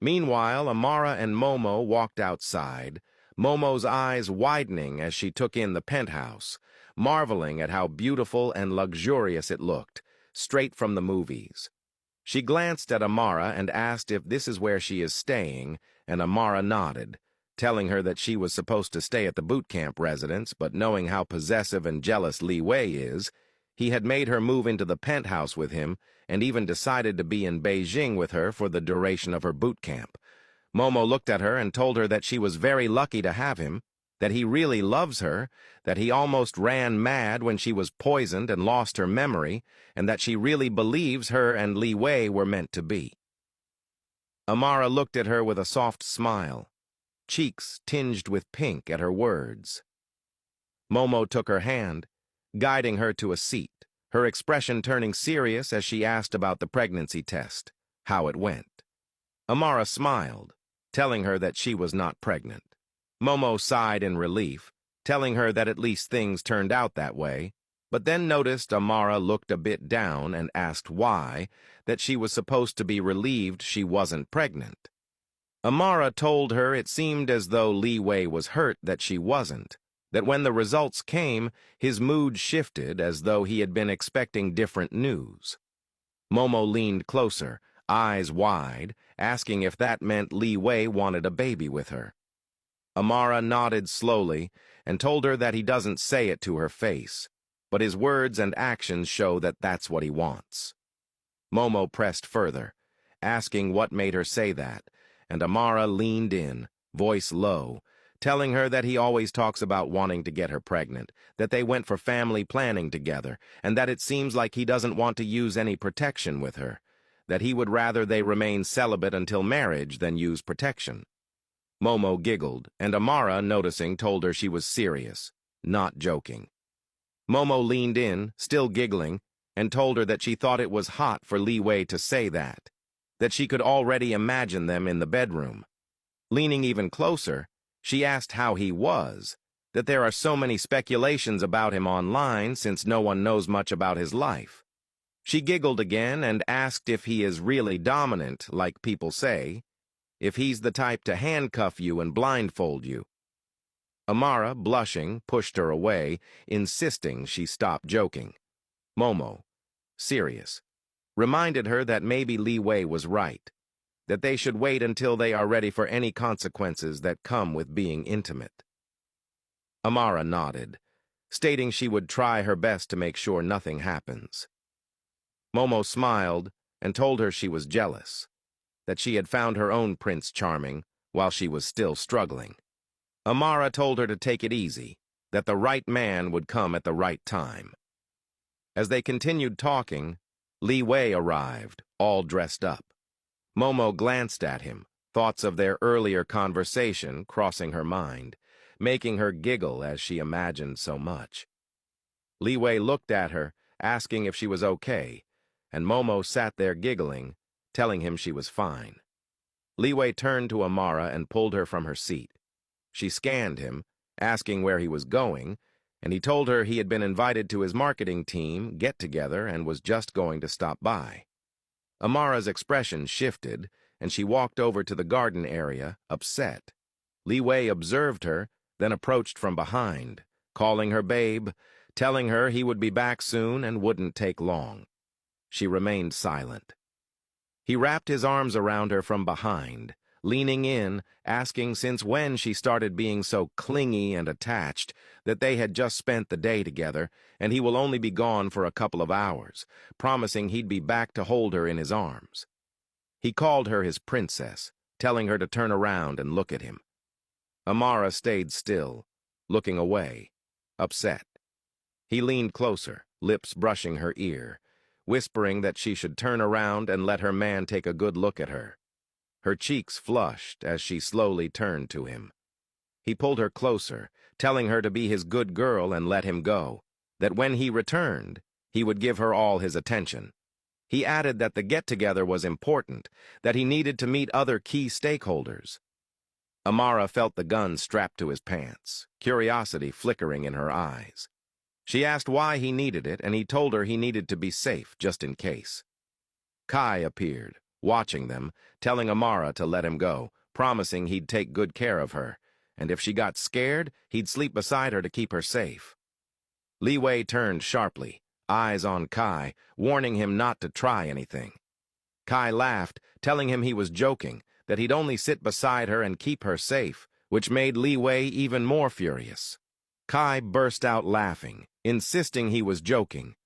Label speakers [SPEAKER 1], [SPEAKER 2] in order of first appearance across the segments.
[SPEAKER 1] Meanwhile, Amara and Momo walked outside, Momo's eyes widening as she took in the penthouse, marveling at how beautiful and luxurious it looked, straight from the movies. She glanced at Amara and asked if this is where she is staying, and Amara nodded, telling her that she was supposed to stay at the boot camp residence, but knowing how possessive and jealous Liwei is, he had made her move into the penthouse with him and even decided to be in Beijing with her for the duration of her boot camp. Momo looked at her and told her that she was very lucky to have him, that he really loves her, that he almost ran mad when she was poisoned and lost her memory, and that she really believes her and Liwei were meant to be. Amara looked at her with a soft smile, cheeks tinged with pink at her words. Momo took her hand, guiding her to a seat, her expression turning serious as she asked about the pregnancy test, how it went. Amara smiled, telling her that she was not pregnant. Momo sighed in relief, telling her that at least things turned out that way, but then noticed Amara looked a bit down and asked why, that she was supposed to be relieved she wasn't pregnant. Amara told her it seemed as though Liwei was hurt that she wasn't, that when the results came, his mood shifted as though he had been expecting different news. Momo leaned closer, eyes wide, asking if that meant Liwei wanted a baby with her. Amara nodded slowly and told her that he doesn't say it to her face, but his words and actions show that that's what he wants. Momo pressed further, asking what made her say that, and Amara leaned in, voice low, telling her that he always talks about wanting to get her pregnant, that they went for family planning together, and that it seems like he doesn't want to use any protection with her, that he would rather they remain celibate until marriage than use protection. Momo giggled, and Amara, noticing, told her she was serious, not joking. Momo leaned in, still giggling, and told her that she thought it was hot for Liwei to say that she could already imagine them in the bedroom. Leaning even closer, she asked how he was, that there are so many speculations about him online since no one knows much about his life. She giggled again and asked if he is really dominant, like people say, if he's the type to handcuff you and blindfold you. Amara, blushing, pushed her away, insisting she stop joking. Momo, serious, reminded her that maybe Liwei was right, that they should wait until they are ready for any consequences that come with being intimate. Amara nodded, stating she would try her best to make sure nothing happens. Momo smiled and told her she was jealous, that she had found her own Prince Charming while she was still struggling. Amara told her to take it easy, that the right man would come at the right time. As they continued talking, Liwei arrived, all dressed up. Momo glanced at him, thoughts of their earlier conversation crossing her mind, making her giggle as she imagined so much. Liwei looked at her, asking if she was okay, and Momo sat there giggling, telling him she was fine. Liwei turned to Amara and pulled her from her seat. She scanned him, asking where he was going, and he told her he had been invited to his marketing team get-together and was just going to stop by. Amara's expression shifted, and she walked over to the garden area, upset. Liwei observed her, then approached from behind, calling her babe, telling her he would be back soon and wouldn't take long. She remained silent. He wrapped his arms around her from behind, leaning in, asking since when she started being so clingy and attached, that they had just spent the day together, and he will only be gone for a couple of hours, promising he'd be back to hold her in his arms. He called her his princess, telling her to turn around and look at him. Amara stayed still, looking away, upset. He leaned closer, lips brushing her ear, whispering that she should turn around and let her man take a good look at her. Her cheeks flushed as she slowly turned to him. He pulled her closer, telling her to be his good girl and let him go, that when he returned, he would give her all his attention. He added that the get-together was important, that he needed to meet other key stakeholders. Amara felt the gun strapped to his pants, curiosity flickering in her eyes. She asked why he needed it, and he told her he needed to be safe, just in case. Kai appeared, watching them, telling Amara to let him go, promising he'd take good care of her, and if she got scared, he'd sleep beside her to keep her safe. Liwei turned sharply, eyes on Kai, warning him not to try anything. Kai laughed, telling him he was joking, that he'd only sit beside her and keep her safe, which made Liwei even more furious. Kai burst out laughing, insisting he was joking,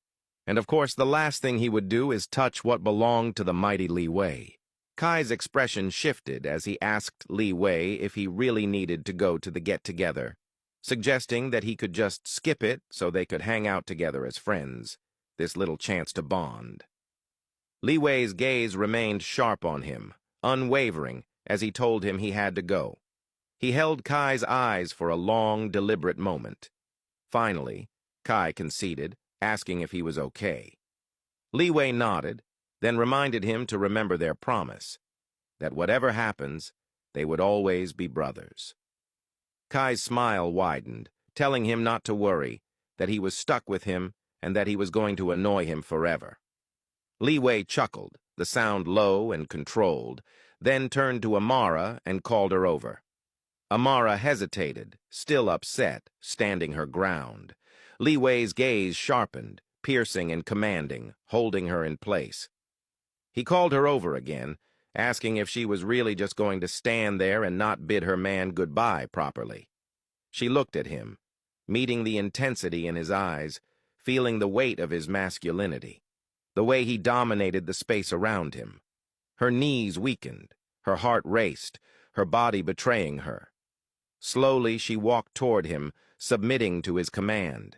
[SPEAKER 1] and of course the last thing he would do is touch what belonged to the mighty Liwei. Kai's expression shifted as he asked Liwei if he really needed to go to the get-together, suggesting that he could just skip it so they could hang out together as friends, this little chance to bond. Liwei's gaze remained sharp on him, unwavering, as he told him he had to go. He held Kai's eyes for a long, deliberate moment. Finally, Kai conceded, asking if he was okay. Liwei nodded, then reminded him to remember their promise, that whatever happens, they would always be brothers. Kai's smile widened, telling him not to worry, that he was stuck with him and that he was going to annoy him forever. Liwei chuckled, the sound low and controlled, then turned to Amara and called her over. Amara hesitated, still upset, standing her ground. Liwei's gaze sharpened, piercing and commanding, holding her in place. He called her over again, asking if she was really just going to stand there and not bid her man goodbye properly. She looked at him, meeting the intensity in his eyes, feeling the weight of his masculinity, the way he dominated the space around him. Her knees weakened, her heart raced, her body betraying her. Slowly she walked toward him, submitting to his command.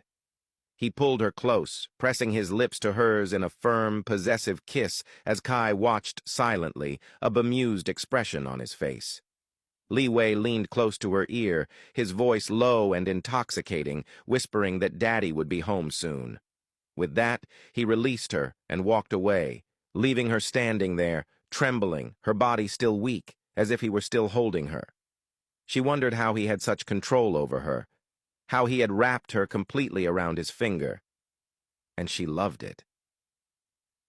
[SPEAKER 1] He pulled her close, pressing his lips to hers in a firm, possessive kiss as Kai watched silently, a bemused expression on his face. Liwei leaned close to her ear, his voice low and intoxicating, whispering that Daddy would be home soon. With that, he released her and walked away, leaving her standing there, trembling, her body still weak, as if he were still holding her. She wondered how he had such control over her, how he had wrapped her completely around his finger. And she loved it.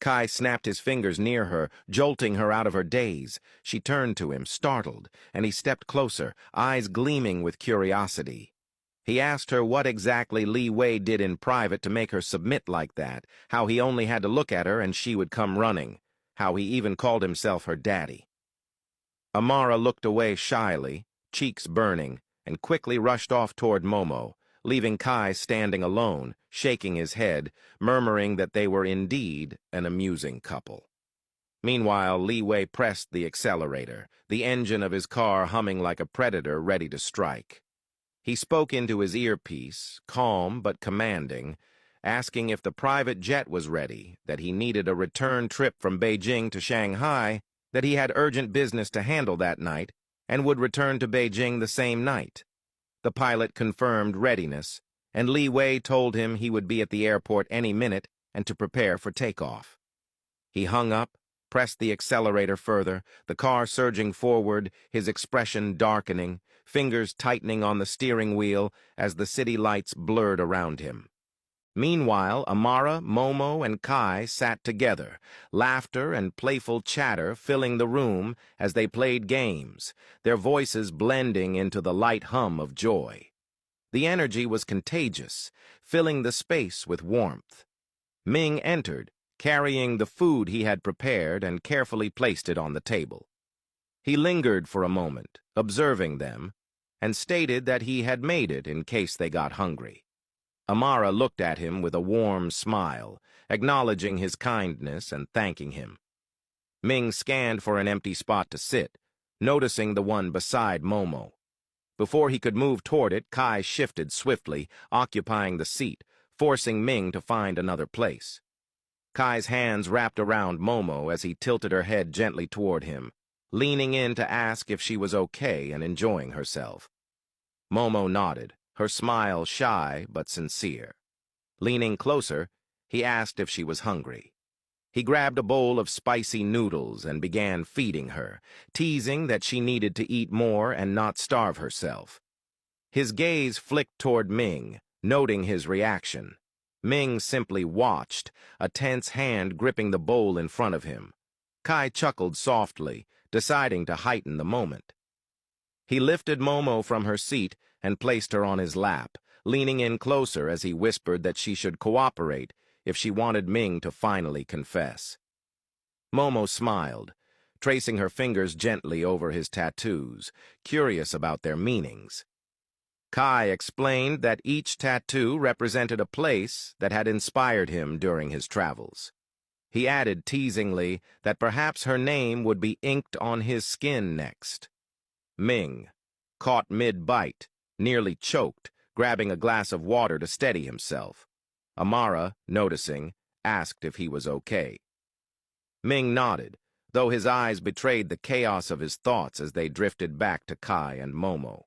[SPEAKER 1] Kai snapped his fingers near her, jolting her out of her daze. She turned to him, startled, and he stepped closer, eyes gleaming with curiosity. He asked her what exactly Liwei did in private to make her submit like that, how he only had to look at her and she would come running, how he even called himself her daddy. Amara looked away shyly, cheeks burning, and quickly rushed off toward Momo, leaving Kai standing alone, shaking his head, murmuring that they were indeed an amusing couple. Meanwhile, Liwei pressed the accelerator, the engine of his car humming like a predator ready to strike. He spoke into his earpiece, calm but commanding, asking if the private jet was ready, that he needed a return trip from Beijing to Shanghai, that he had urgent business to handle that night, and would return to Beijing the same night. The pilot confirmed readiness, and Liwei told him he would be at the airport any minute and to prepare for takeoff. He hung up, pressed the accelerator further, the car surging forward, his expression darkening, fingers tightening on the steering wheel as the city lights blurred around him. Meanwhile, Amara, Momo, and Kai sat together, laughter and playful chatter filling the room as they played games, their voices blending into the light hum of joy. The energy was contagious, filling the space with warmth. Ming entered, carrying the food he had prepared and carefully placed it on the table. He lingered for a moment, observing them, and stated that he had made it in case they got hungry. Amara looked at him with a warm smile, acknowledging his kindness and thanking him. Ming scanned for an empty spot to sit, noticing the one beside Momo. Before he could move toward it, Kai shifted swiftly, occupying the seat, forcing Ming to find another place. Kai's hands wrapped around Momo as he tilted her head gently toward him, leaning in to ask if she was okay and enjoying herself. Momo nodded, her smile shy but sincere. Leaning closer, he asked if she was hungry. He grabbed a bowl of spicy noodles and began feeding her, teasing that she needed to eat more and not starve herself. His gaze flicked toward Ming, noting his reaction. Ming simply watched, a tense hand gripping the bowl in front of him. Kai chuckled softly, deciding to heighten the moment. He lifted Momo from her seat and placed her on his lap, leaning in closer as he whispered that she should cooperate if she wanted Ming to finally confess. Momo smiled, tracing her fingers gently over his tattoos, curious about their meanings. Kai explained that each tattoo represented a place that had inspired him during his travels. He added teasingly that perhaps her name would be inked on his skin next. Ming, caught mid-bite, nearly choked, grabbing a glass of water to steady himself. Amara, noticing, asked if he was okay. Ming nodded, though his eyes betrayed the chaos of his thoughts as they drifted back to Kai and Momo.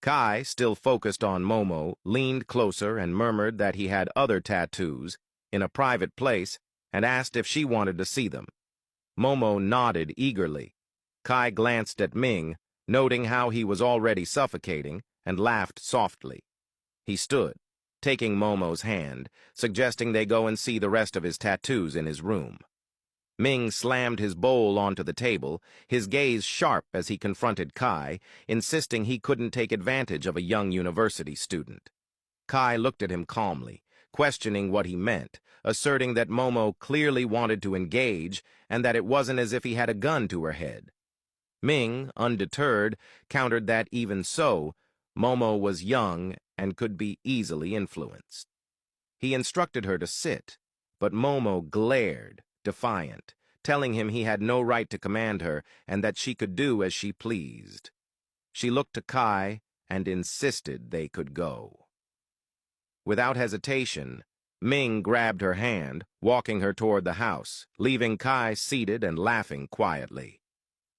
[SPEAKER 1] Kai, still focused on Momo, leaned closer and murmured that he had other tattoos in a private place and asked if she wanted to see them. Momo nodded eagerly. Kai glanced at Ming, noting how he was already suffocating, and laughed softly. He stood, taking Momo's hand, suggesting they go and see the rest of his tattoos in his room. Ming slammed his bowl onto the table, his gaze sharp as he confronted Kai, insisting he couldn't take advantage of a young university student. Kai looked at him calmly, questioning what he meant, asserting that Momo clearly wanted to engage and that it wasn't as if he had a gun to her head. Ming, undeterred, countered that even so, Momo was young and could be easily influenced. He instructed her to sit, but Momo glared, defiant, telling him he had no right to command her and that she could do as she pleased. She looked to Kai and insisted they could go. Without hesitation, Ming grabbed her hand, walking her toward the house, leaving Kai seated and laughing quietly.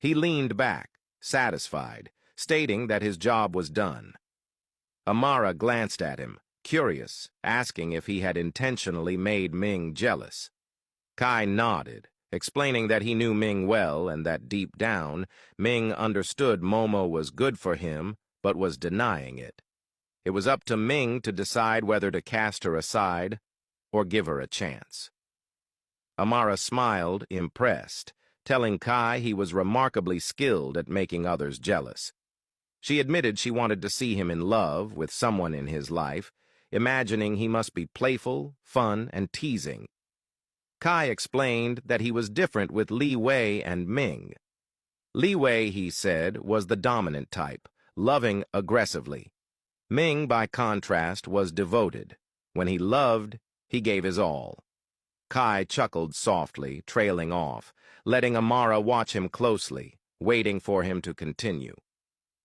[SPEAKER 1] He leaned back, satisfied, stating that his job was done. Amara glanced at him, curious, asking if he had intentionally made Ming jealous. Kai nodded, explaining that he knew Ming well and that deep down, Ming understood Momo was good for him, but was denying it. It was up to Ming to decide whether to cast her aside or give her a chance. Amara smiled, impressed, telling Kai he was remarkably skilled at making others jealous. She admitted she wanted to see him in love with someone in his life, imagining he must be playful, fun, and teasing. Kai explained that he was different with Liwei and Ming. Liwei, he said, was the dominant type, loving aggressively. Ming, by contrast, was devoted. When he loved, he gave his all. Kai chuckled softly, trailing off, letting Amara watch him closely, waiting for him to continue.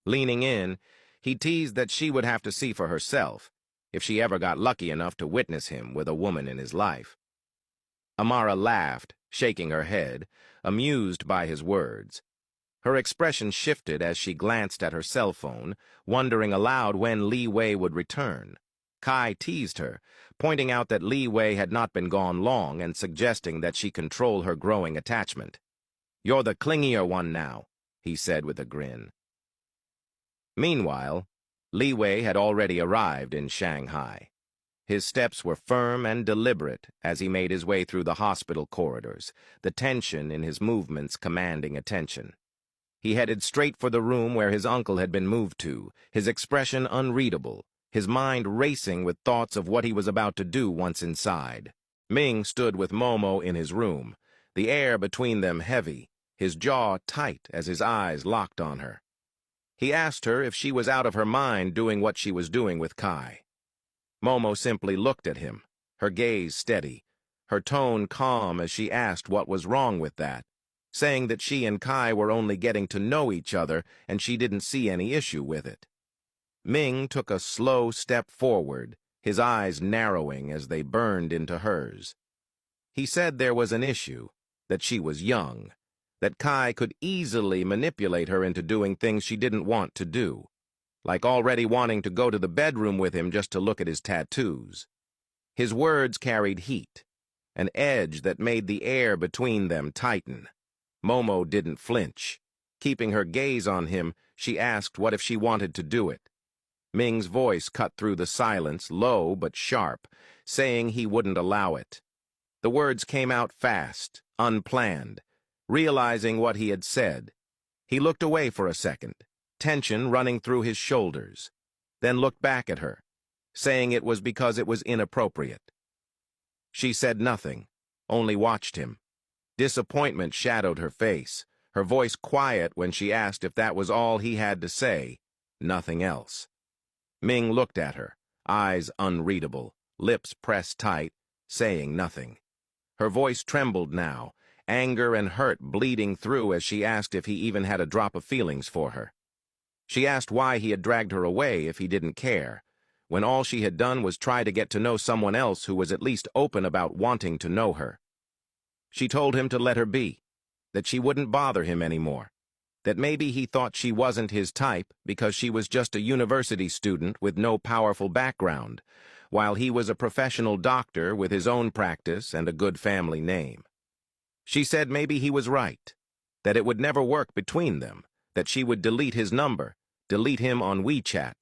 [SPEAKER 1] Leaning in, he teased that she would have to see for herself, if she ever got lucky enough to witness him with a woman in his life. Amara laughed, shaking her head, amused by his words. Her expression shifted as she glanced at her cell phone, wondering aloud when Liwei would return. Kai teased her, pointing out that Liwei had not been gone long and suggesting that she control her growing attachment. "You're the clingier one now," he said with a grin. Meanwhile, Liwei had already arrived in Shanghai. His steps were firm and deliberate as he made his way through the hospital corridors, the tension in his movements commanding attention. He headed straight for the room where his uncle had been moved to, his expression unreadable, his mind racing with thoughts of what he was about to do once inside. Ming stood with Momo in his room, the air between them heavy, his jaw tight as his eyes locked on her. He asked her if she was out of her mind doing what she was doing with Kai. Momo simply looked at him, her gaze steady, her tone calm as she asked what was wrong with that, saying that she and Kai were only getting to know each other and she didn't see any issue with it. Ming took a slow step forward, his eyes narrowing as they burned into hers. He said there was an issue, that she was young, that Kai could easily manipulate her into doing things she didn't want to do, like already wanting to go to the bedroom with him just to look at his tattoos. His words carried heat, an edge that made the air between them tighten. Momo didn't flinch. Keeping her gaze on him, she asked what if she wanted to do it. Ming's voice cut through the silence, low but sharp, saying he wouldn't allow it. The words came out fast, unplanned, Realizing what he had said, he looked away for a second, tension running through his shoulders, then looked back at her, saying it was because it was inappropriate. She said nothing, only watched him. Disappointment shadowed her face, her voice quiet when she asked if that was all he had to say, nothing else. Ming looked at her, eyes unreadable, lips pressed tight, saying nothing. Her voice trembled now, anger and hurt bleeding through as she asked if he even had a drop of feelings for her. She asked why he had dragged her away if he didn't care, when all she had done was try to get to know someone else who was at least open about wanting to know her. She told him to let her be, that she wouldn't bother him anymore, that maybe he thought she wasn't his type because she was just a university student with no powerful background, while he was a professional doctor with his own practice and a good family name. She said maybe he was right, that it would never work between them, that she would delete his number, delete him on WeChat,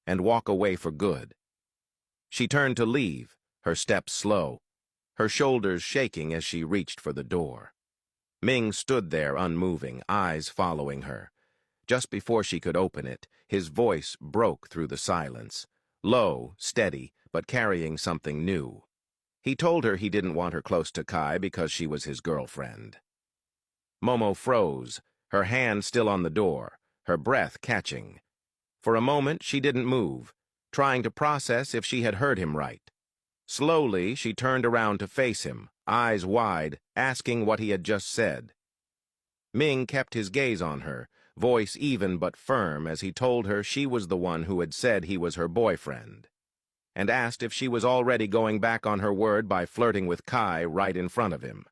[SPEAKER 1] and walk away for good. She turned to leave, her steps slow, her shoulders shaking as she reached for the door. Ming stood there unmoving, eyes following her. Just before she could open it, his voice broke through the silence, low, steady, but carrying something new. He told her he didn't want her close to Kai because she was his girlfriend. Momo froze, her hand still on the door, her breath catching. For a moment, she didn't move, trying to process if she had heard him right. Slowly, she turned around to face him, eyes wide, asking what he had just said. Ming kept his gaze on her, voice even but firm as he told her she was the one who had said he was her boyfriend, and asked if she was already going back on her word by flirting with Kai right in front of him.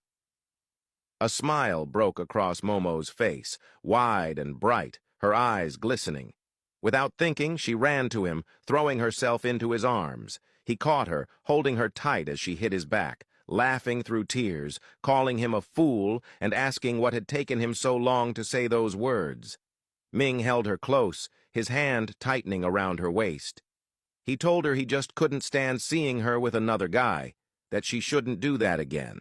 [SPEAKER 1] A smile broke across Momo's face, wide and bright, her eyes glistening. Without thinking, she ran to him, throwing herself into his arms. He caught her, holding her tight as she hit his back, laughing through tears, calling him a fool and asking what had taken him so long to say those words. Ming held her close, his hand tightening around her waist. He told her he just couldn't stand seeing her with another guy, that she shouldn't do that again.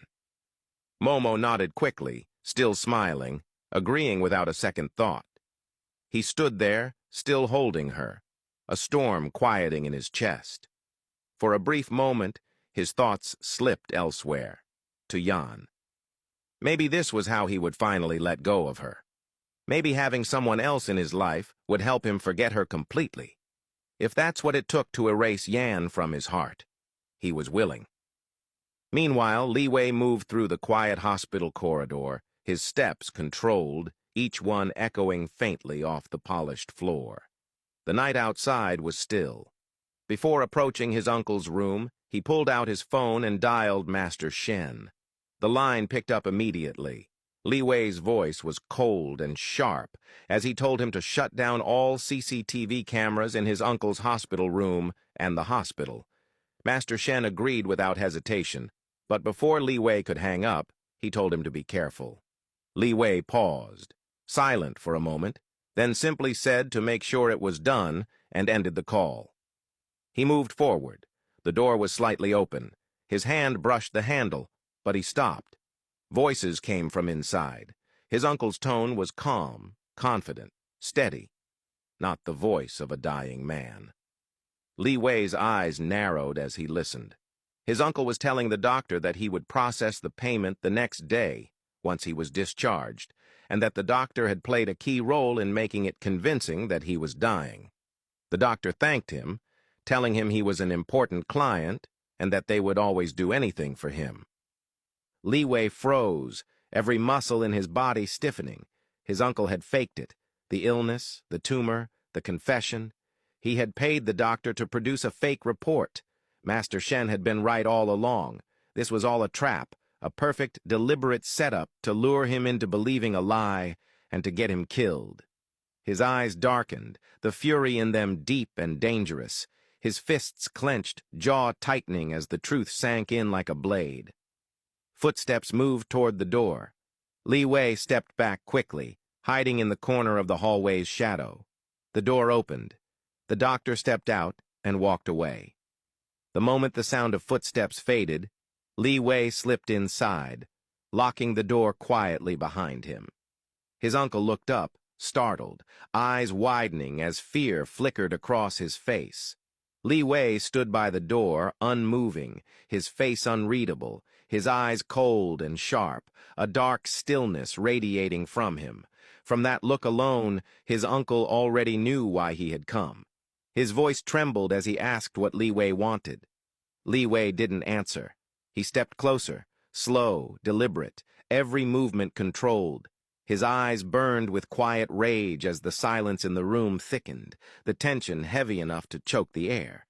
[SPEAKER 1] Momo nodded quickly, still smiling, agreeing without a second thought. He stood there, still holding her, a storm quieting in his chest. For a brief moment, his thoughts slipped elsewhere, to Jan. Maybe this was how he would finally let go of her. Maybe having someone else in his life would help him forget her completely. If that's what it took to erase Yan from his heart, he was willing. Meanwhile, Leewi moved through the quiet hospital corridor, his steps controlled, each one echoing faintly off the polished floor. The night outside was still. Before approaching his uncle's room, he pulled out his phone and dialed Master Shen. The line picked up immediately. Liwei's voice was cold and sharp as he told him to shut down all CCTV cameras in his uncle's hospital room and the hospital. Master Shen agreed without hesitation, but before Leewi could hang up, he told him to be careful. Leewi paused, silent for a moment, then simply said to make sure it was done and ended the call. He moved forward. The door was slightly open. His hand brushed the handle, but he stopped. Voices came from inside. His uncle's tone was calm, confident, steady, not the voice of a dying man. Liwei's eyes narrowed as he listened. His uncle was telling the doctor that he would process the payment the next day, once he was discharged, and that the doctor had played a key role in making it convincing that he was dying. The doctor thanked him, telling him he was an important client and that they would always do anything for him. Leewi froze, every muscle in his body stiffening. His uncle had faked it, the illness, the tumor, the confession. He had paid the doctor to produce a fake report. Master Shen had been right all along. This was all a trap, a perfect, deliberate setup to lure him into believing a lie and to get him killed. His eyes darkened, the fury in them deep and dangerous. His fists clenched, jaw tightening as the truth sank in like a blade. Footsteps moved toward the door. Leewi stepped back quickly, hiding in the corner of the hallway's shadow. The door opened. The doctor stepped out and walked away. The moment the sound of footsteps faded, Leewi slipped inside, locking the door quietly behind him. His uncle looked up, startled, eyes widening as fear flickered across his face. Liwei stood by the door, unmoving, his face unreadable, his eyes cold and sharp, a dark stillness radiating from him. From that look alone, his uncle already knew why he had come. His voice trembled as he asked what Liwei wanted. Liwei didn't answer. He stepped closer, slow, deliberate, every movement controlled. His eyes burned with quiet rage as the silence in the room thickened, the tension heavy enough to choke the air.